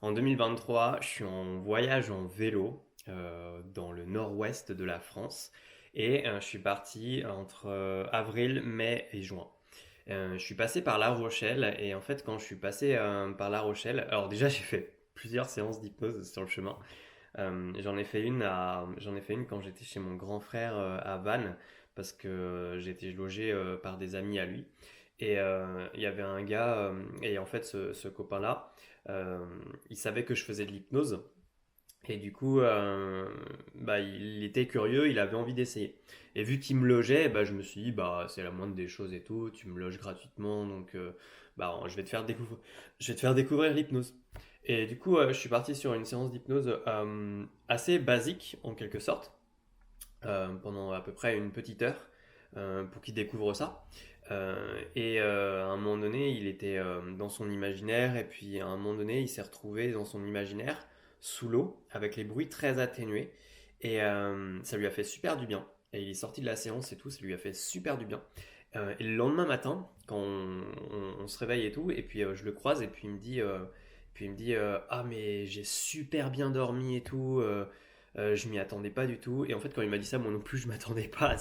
En 2023, je suis en voyage en vélo dans le nord-ouest de la France et je suis parti entre avril, mai et juin. Je suis passé par La Rochelle et en fait quand je suis passé par La Rochelle, alors déjà j'ai fait plusieurs séances d'hypnose sur le chemin. J'en ai fait une quand j'étais chez mon grand frère à Vannes parce que j'étais logé par des amis à lui. Et il y avait un gars, et en fait ce copain-là, euh, il savait que je faisais de l'hypnose. Et du coup, bah, il était curieux, il avait envie d'essayer. Et vu qu'il me logeait, bah, je me suis dit, bah, c'est la moindre des choses et tout, tu me loges gratuitement, donc bah, je vais te faire découvrir l'hypnose. Et du coup, je suis parti sur une séance d'hypnose assez basique, en quelque sorte, pendant à peu près une petite heure, pour qu'il découvre ça. À un moment donné, il était dans son imaginaire, et puis à un moment donné, il s'est retrouvé dans son imaginaire, sous l'eau, avec les bruits très atténués, et ça lui a fait super du bien. Et il est sorti de la séance et tout, ça lui a fait super du bien. Et le lendemain matin, quand on se réveille et tout, et puis je le croise, et puis il me dit ah mais j'ai super bien dormi et tout, je m'y attendais pas du tout. Et en fait, quand il m'a dit ça, moi non plus, je m'attendais pas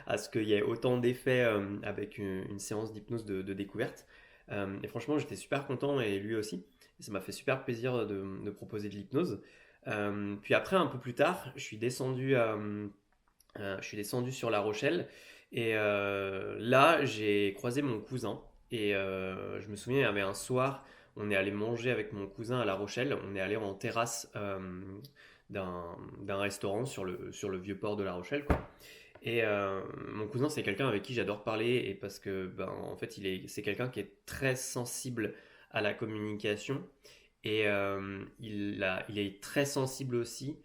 à ce qu'il y ait autant d'effets avec une séance d'hypnose de découverte. Et franchement, j'étais super content et lui aussi. Et ça m'a fait super plaisir de proposer de l'hypnose. Puis après, un peu plus tard, je suis descendu sur La Rochelle et là, j'ai croisé mon cousin. Et je me souviens, il y avait un soir, on est allé manger avec mon cousin à La Rochelle. On est allé en terrasse d'un restaurant sur le vieux port de La Rochelle, quoi. Et mon cousin, c'est quelqu'un avec qui j'adore parler et parce que, ben, en fait, c'est quelqu'un qui est très sensible à la communication et il est très sensible aussi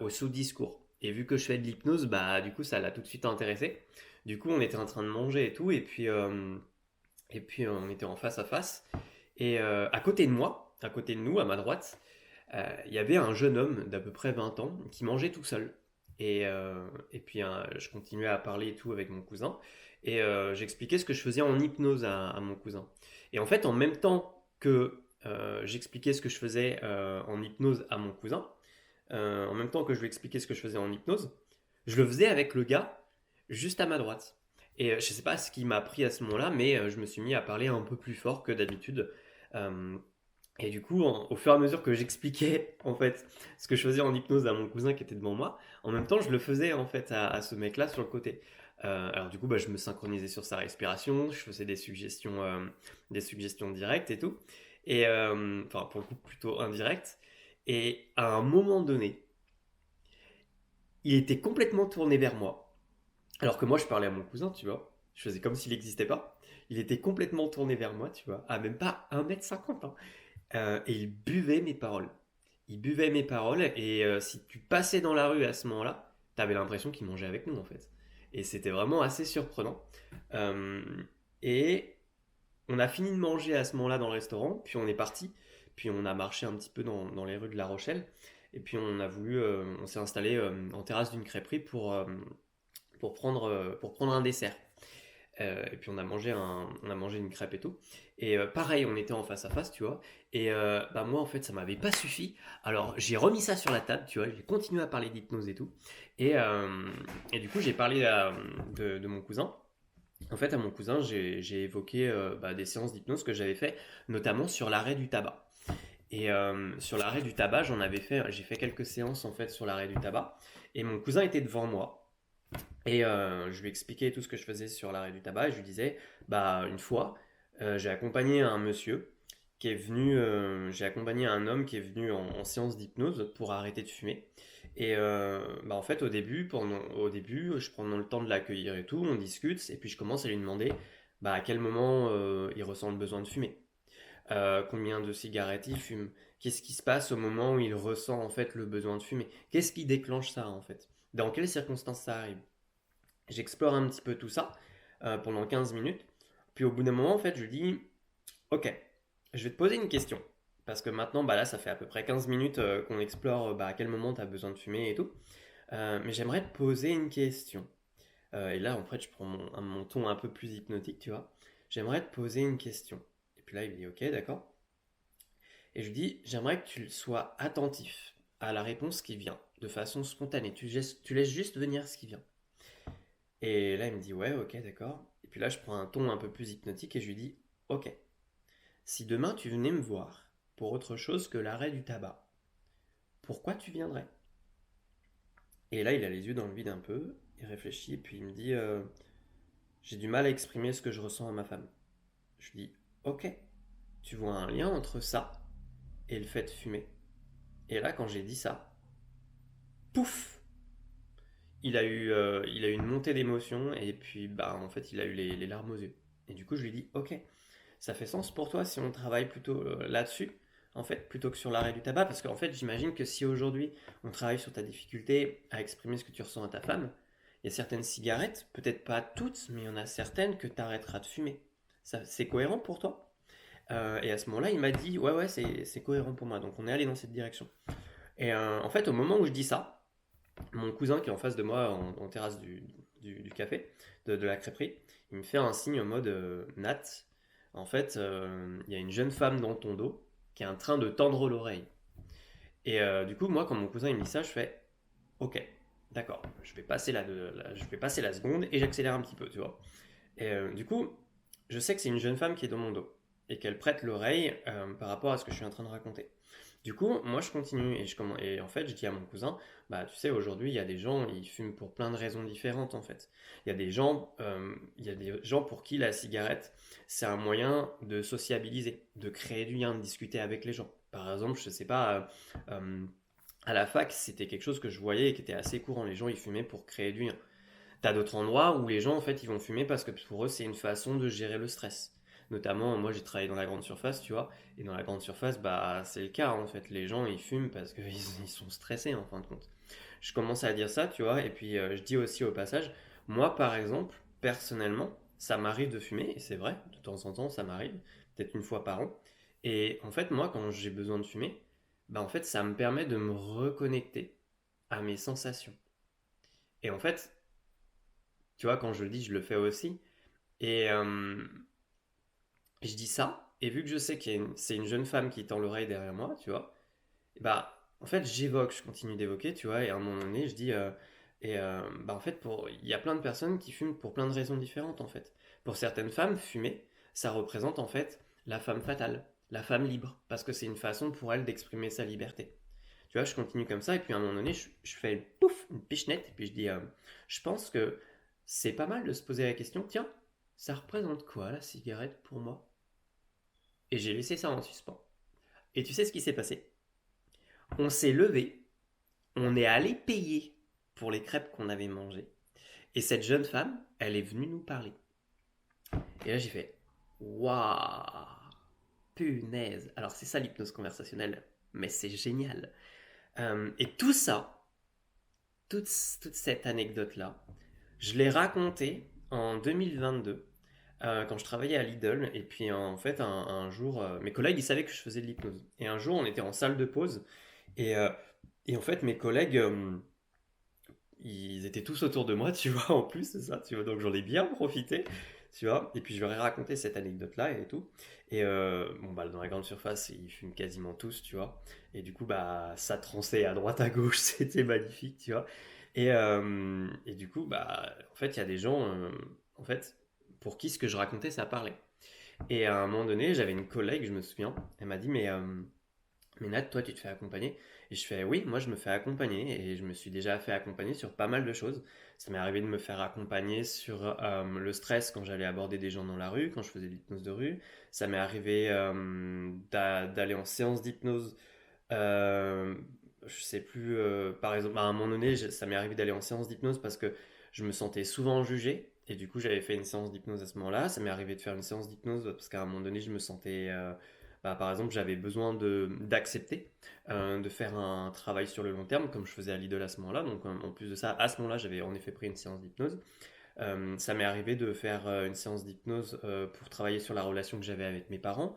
au sous-discours. Et vu que je fais de l'hypnose, bah, du coup, ça l'a tout de suite intéressé. Du coup, on était en train de manger et tout, et puis on était en face à face. Et à côté de moi, à côté de nous, à ma droite, il y avait un jeune homme d'à peu près 20 ans qui mangeait tout seul. Et puis je continuais à parler et tout avec mon cousin. Et j'expliquais ce que je faisais en hypnose à mon cousin. Et en fait, en même temps que j'expliquais ce que je faisais en hypnose à mon cousin, en même temps que je lui expliquais ce que je faisais en hypnose, je le faisais avec le gars juste à ma droite. Et je sais pas ce qui m'a pris à ce moment-là, mais je me suis mis à parler un peu plus fort que d'habitude. Euh, et du coup, au fur et à mesure que j'expliquais en fait ce que je faisais en hypnose à mon cousin qui était devant moi, en même temps, je le faisais en fait à ce mec-là sur le côté. Alors du coup, bah, je me synchronisais sur sa respiration, je faisais des suggestions directes et tout, et enfin pour le coup plutôt indirectes. Et à un moment donné, il était complètement tourné vers moi, alors que moi je parlais à mon cousin, tu vois. Je faisais comme s'il n'existait pas. Il était complètement tourné vers moi, tu vois, à même pas 1,50 m, hein. Et il buvait mes paroles. Il buvait mes paroles et si tu passais dans la rue à ce moment-là, t'avais l'impression qu'il mangeait avec nous en fait. Et c'était vraiment assez surprenant. Euh, et on a fini de manger à ce moment-là dans le restaurant, puis on est parti, puis on a marché un petit peu dans les rues de La Rochelle, et puis on s'est installé en terrasse d'une crêperie pour prendre un dessert. Et puis on a mangé une crêpe et tout. Et pareil, on était en face à face, tu vois. Et bah moi, en fait, ça m'avait pas suffi. Alors j'ai remis ça sur la table, tu vois. J'ai continué à parler d'hypnose et tout. Et, euh, et du coup, j'ai parlé de mon cousin. En fait, à mon cousin, j'ai évoqué bah, des séances d'hypnose que j'avais fait, notamment sur l'arrêt du tabac. Et sur l'arrêt du tabac, j'ai fait quelques séances en fait sur l'arrêt du tabac. Et mon cousin était devant moi. Et je lui expliquais tout ce que je faisais sur l'arrêt du tabac et je lui disais, bah une fois, j'ai accompagné un monsieur j'ai accompagné un homme qui est venu en séance d'hypnose pour arrêter de fumer. Et bah en fait au début, je prends le temps de l'accueillir et tout, on discute et puis je commence à lui demander, bah à quel moment il ressent le besoin de fumer, combien de cigarettes il fume, qu'est-ce qui se passe au moment où il ressent en fait le besoin de fumer, qu'est-ce qui déclenche ça en fait, dans quelles circonstances ça arrive. J'explore un petit peu tout ça pendant 15 minutes. Puis au bout d'un moment, en fait, je dis, ok, je vais te poser une question. Parce que maintenant, bah là, ça fait à peu près 15 minutes qu'on explore bah, à quel moment tu as besoin de fumer et tout. Mais j'aimerais te poser une question. Et là, en fait, je prends mon ton un peu plus hypnotique, tu vois. J'aimerais te poser une question. Et puis là, il me dit, ok, d'accord. Et je lui dis, j'aimerais que tu sois attentif à la réponse qui vient, de façon spontanée. Tu laisses juste venir ce qui vient. Et là, il me dit, ouais, ok, d'accord. Et puis là, je prends un ton un peu plus hypnotique et je lui dis, ok, si demain tu venais me voir pour autre chose que l'arrêt du tabac, pourquoi tu viendrais? Et là, il a les yeux dans le vide un peu, il réfléchit, et puis il me dit, j'ai du mal à exprimer ce que je ressens à ma femme. Je lui dis, ok, tu vois un lien entre ça et le fait de fumer. Et là, quand j'ai dit ça, pouf, il a eu une montée d'émotion et puis bah en fait il a eu les larmes aux yeux. Et du coup je lui dis ok, ça fait sens pour toi si on travaille plutôt là-dessus en fait plutôt que sur l'arrêt du tabac parce qu'en fait j'imagine que si aujourd'hui on travaille sur ta difficulté à exprimer ce que tu ressens à ta femme, il y a certaines cigarettes, peut-être pas toutes, mais il y en a certaines que tu arrêteras de fumer. Ça, c'est cohérent pour toi? Et à ce moment-là, il m'a dit ouais, c'est cohérent pour moi. Donc on est allé dans cette direction. Et en fait, au moment où je dis ça, mon cousin qui est en face de moi en terrasse du café, de la crêperie, il me fait un signe en mode Nat, en fait, il y a une jeune femme dans ton dos qui est en train de tendre l'oreille. Et du coup, moi, quand mon cousin il me dit ça, je fais ok, d'accord, je vais passer la seconde et j'accélère un petit peu, tu vois. Et du coup, je sais que c'est une jeune femme qui est dans mon dos et qu'elle prête l'oreille par rapport à ce que je suis en train de raconter. Du coup, moi je continue et en fait je dis à mon cousin, bah tu sais aujourd'hui il y a des gens ils fument pour plein de raisons différentes en fait. Il y a des gens pour qui la cigarette c'est un moyen de sociabiliser, de créer du lien, de discuter avec les gens. Par exemple, je sais pas, à la fac c'était quelque chose que je voyais et qui était assez courant. Les gens ils fumaient pour créer du lien. T'as d'autres endroits où les gens en fait ils vont fumer parce que pour eux c'est une façon de gérer le stress. Notamment moi j'ai travaillé dans la grande surface tu vois et dans la grande surface bah c'est le cas en fait les gens ils fument parce qu'ils ils sont stressés en fin de compte. Je commence à dire ça tu vois et puis je dis aussi au passage moi par exemple personnellement ça m'arrive de fumer et c'est vrai de temps en temps ça m'arrive peut-être une fois par an et en fait moi quand j'ai besoin de fumer bah en fait ça me permet de me reconnecter à mes sensations. Et en fait tu vois, quand je le dis, je le fais aussi. Et je dis ça, et vu que je sais c'est une jeune femme qui tend l'oreille derrière moi, tu vois, et bah, en fait, j'évoque, je continue d'évoquer, tu vois, et à un moment donné, je dis, bah, en fait, il y a plein de personnes qui fument pour plein de raisons différentes, en fait. Pour certaines femmes, fumer, ça représente, en fait, la femme fatale, la femme libre, parce que c'est une façon pour elle d'exprimer sa liberté. Tu vois, je continue comme ça, et puis à un moment donné, je fais pouf, une pichenette, et puis je dis, je pense que c'est pas mal de se poser la question, tiens, ça représente quoi la cigarette pour moi? Et j'ai laissé ça en suspens. Et tu sais ce qui s'est passé? On s'est levé, on est allé payer pour les crêpes qu'on avait mangées, et cette jeune femme, elle est venue nous parler. Et là, j'ai fait, waouh, punaise. Alors c'est ça l'hypnose conversationnelle, mais c'est génial. Et tout ça, toute cette anecdote-là, je l'ai racontée en 2022 quand je travaillais à Lidl. Et puis en fait, un jour, mes collègues, ils savaient que je faisais de l'hypnose. Et un jour, on était en salle de pause. Et, euh, et en fait, mes collègues, ils étaient tous autour de moi, tu vois, en plus, c'est ça, tu vois. Donc j'en ai bien profité, tu vois. Et puis je leur ai raconté cette anecdote-là et tout. Et bon, bah, dans la grande surface, ils fument quasiment tous, tu vois. Et du coup, bah, ça trançait à droite, à gauche, c'était magnifique, tu vois. Et du coup, bah, en fait, il y a des gens, en fait, pour qui ce que je racontais, ça parlait. Et à un moment donné, j'avais une collègue, je me souviens, elle m'a dit, mais Nat, toi, tu te fais accompagner? Et je fais, oui, moi, je me fais accompagner et je me suis déjà fait accompagner sur pas mal de choses. Ça m'est arrivé de me faire accompagner sur le stress quand j'allais aborder des gens dans la rue, quand je faisais de l'hypnose de rue. Ça m'est arrivé d'aller en séance d'hypnose. euh, je sais plus, par exemple, à un moment donné, ça m'est arrivé d'aller en séance d'hypnose parce que je me sentais souvent jugé. Et du coup, j'avais fait une séance d'hypnose à ce moment-là. Ça m'est arrivé de faire une séance d'hypnose parce qu'à un moment donné, je me sentais bah, par exemple, j'avais besoin d'accepter, de faire un travail sur le long terme, comme je faisais à Lidl à ce moment-là. Donc, en plus de ça, à ce moment-là, j'avais en effet pris une séance d'hypnose. Ça m'est arrivé de faire une séance d'hypnose pour travailler sur la relation que j'avais avec mes parents.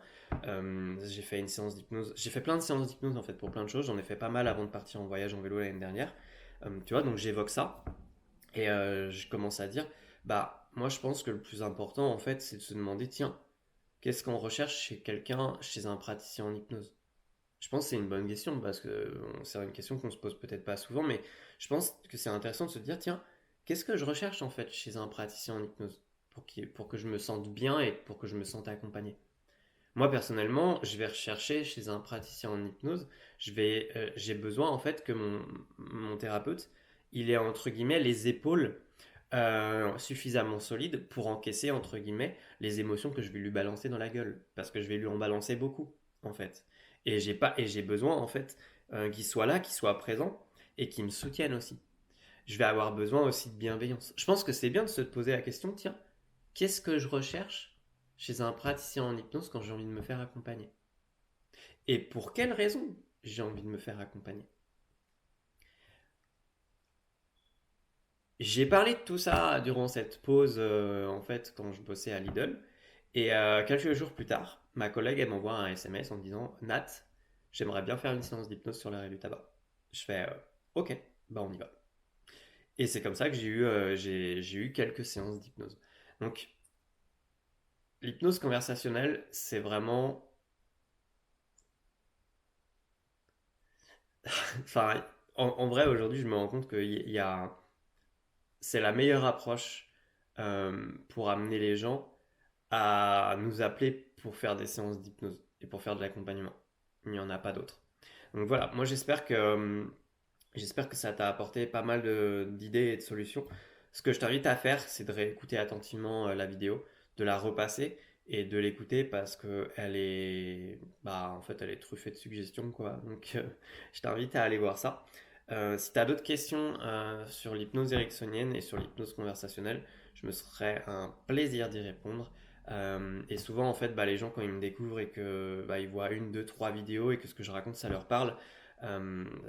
J'ai fait une séance d'hypnose. J'ai fait plein de séances d'hypnose en fait pour plein de choses. J'en ai fait pas mal avant de partir en voyage en vélo l'année dernière. Tu vois, donc j'évoque ça et je commence à dire, bah moi je pense que le plus important en fait, c'est de se demander, tiens, qu'est-ce qu'on recherche chez quelqu'un, chez un praticien en hypnose? Je pense que c'est une bonne question parce que c'est une question qu'on se pose peut-être pas souvent, mais je pense que c'est intéressant de se dire, tiens, qu'est-ce que je recherche en fait chez un praticien en hypnose pour que je me sente bien et pour que je me sente accompagné. Moi personnellement, je vais rechercher chez un praticien en hypnose, j'ai besoin en fait que mon thérapeute, il ait entre guillemets les épaules suffisamment solides pour encaisser entre guillemets les émotions que je vais lui balancer dans la gueule, parce que je vais lui en balancer beaucoup en fait. Et j'ai besoin en fait qu'il soit là, qu'il soit présent et qu'il me soutienne aussi. Je vais avoir besoin aussi de bienveillance. Je pense que c'est bien de se poser la question, tiens, qu'est-ce que je recherche chez un praticien en hypnose quand j'ai envie de me faire accompagner? Et pour quelles raisons j'ai envie de me faire accompagner? J'ai parlé de tout ça durant cette pause, en fait, quand je bossais à Lidl. Et quelques jours plus tard, ma collègue, elle m'envoie un SMS en me disant, Nat, j'aimerais bien faire une séance d'hypnose sur l'arrêt du tabac. Je fais, ok, bah on y va. Et c'est comme ça que j'ai eu quelques séances d'hypnose. Donc, l'hypnose conversationnelle, c'est vraiment. Enfin, en vrai, aujourd'hui, je me rends compte qu'il y a. C'est la meilleure approche pour amener les gens à nous appeler pour faire des séances d'hypnose et pour faire de l'accompagnement. Il n'y en a pas d'autre. Donc voilà, moi j'espère que ça t'a apporté pas mal d'idées et de solutions. Ce que je t'invite à faire, c'est de réécouter attentivement la vidéo, de la repasser et de l'écouter parce que en fait, elle est truffée de suggestions, quoi. Donc, je t'invite à aller voir ça. Si tu as d'autres questions sur l'hypnose ericksonienne et sur l'hypnose conversationnelle, je me ferai un plaisir d'y répondre. Et souvent, en fait, les gens, quand ils me découvrent et que ils voient une, deux, trois vidéos et que ce que je raconte, ça leur parle,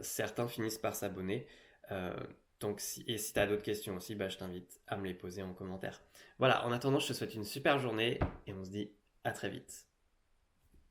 certains finissent par s'abonner. Euh, et si tu as d'autres questions aussi, je t'invite à me les poser en commentaire. Voilà, en attendant, je te souhaite une super journée et on se dit à très vite.